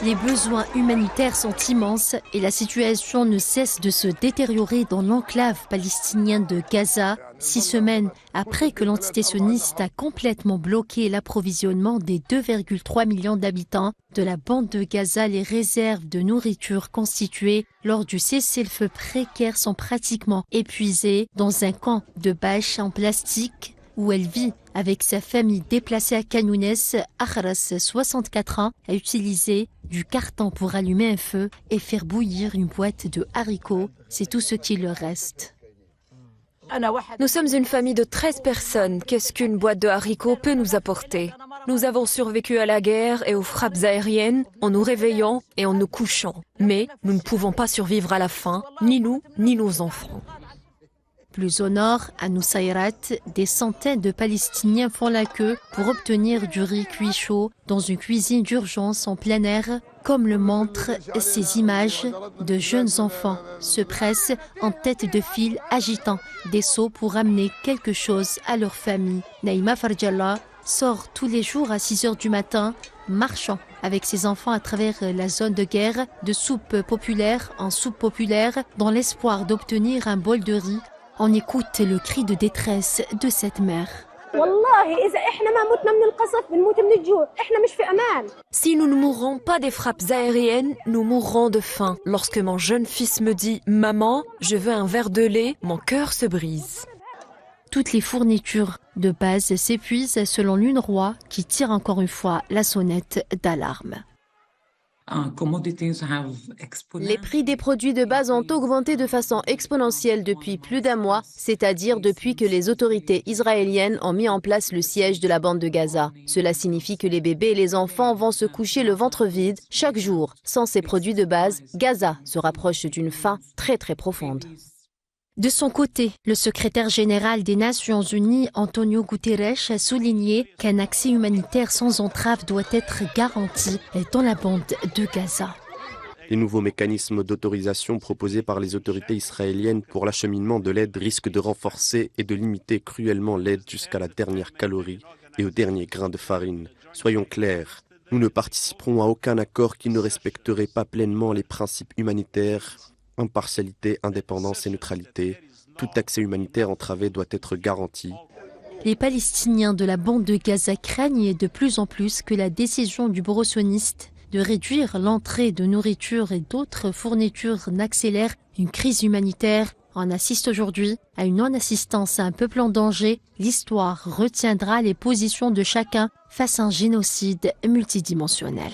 Les besoins humanitaires sont immenses et la situation ne cesse de se détériorer dans l'enclave palestinienne de Gaza, 6 semaines après que l'entité sioniste a complètement bloqué l'approvisionnement des 2,3 millions d'habitants de la bande de Gaza. Les réserves de nourriture constituées lors du cessez-le-feu précaire sont pratiquement épuisées dans un camp de bâches en plastique où elle vit avec sa famille déplacée à Khan Younes. Ahras, 64 ans, a utilisé du carton pour allumer un feu et faire bouillir une boîte de haricots. C'est tout ce qui leur reste. Nous sommes une famille de 13 personnes. Qu'est-ce qu'une boîte de haricots peut nous apporter? Nous avons survécu à la guerre et aux frappes aériennes en nous réveillant et en nous couchant. Mais nous ne pouvons pas survivre à la faim, ni nous, ni nos enfants. Plus au nord, à Nusayrat, des centaines de Palestiniens font la queue pour obtenir du riz cuit chaud dans une cuisine d'urgence en plein air, comme le montrent ces images de jeunes enfants se pressent en tête de file agitant des seaux pour amener quelque chose à leur famille. Naïma Farjallah sort tous les jours à 6 heures du matin, marchant avec ses enfants à travers la zone de guerre, de soupe populaire en soupe populaire, dans l'espoir d'obtenir un bol de riz. On écoute le cri de détresse de cette mère. Si nous ne mourrons pas des frappes aériennes, nous mourrons de faim. Lorsque mon jeune fils me dit « Maman, je veux un verre de lait », mon cœur se brise. Toutes les fournitures de base s'épuisent selon l'UNRWA qui tire encore une fois la sonnette d'alarme. Les prix des produits de base ont augmenté de façon exponentielle depuis plus d'un mois, c'est-à-dire depuis que les autorités israéliennes ont mis en place le siège de la bande de Gaza. Cela signifie que les bébés et les enfants vont se coucher le ventre vide chaque jour. Sans ces produits de base, Gaza se rapproche d'une faim très profonde. De son côté, le secrétaire général des Nations Unies, Antonio Guterres, a souligné qu'un accès humanitaire sans entrave doit être garanti dans la bande de Gaza. Les nouveaux mécanismes d'autorisation proposés par les autorités israéliennes pour l'acheminement de l'aide risquent de renforcer et de limiter cruellement l'aide jusqu'à la dernière calorie et au dernier grain de farine. Soyons clairs, nous ne participerons à aucun accord qui ne respecterait pas pleinement les principes humanitaires. Impartialité, indépendance et neutralité. Tout accès humanitaire entravé doit être garanti. Les Palestiniens de la bande de Gaza craignent de plus en plus que la décision du bureau sioniste de réduire l'entrée de nourriture et d'autres fournitures n'accélère une crise humanitaire. On assiste aujourd'hui à une non-assistance à un peuple en danger. L'histoire retiendra les positions de chacun face à un génocide multidimensionnel.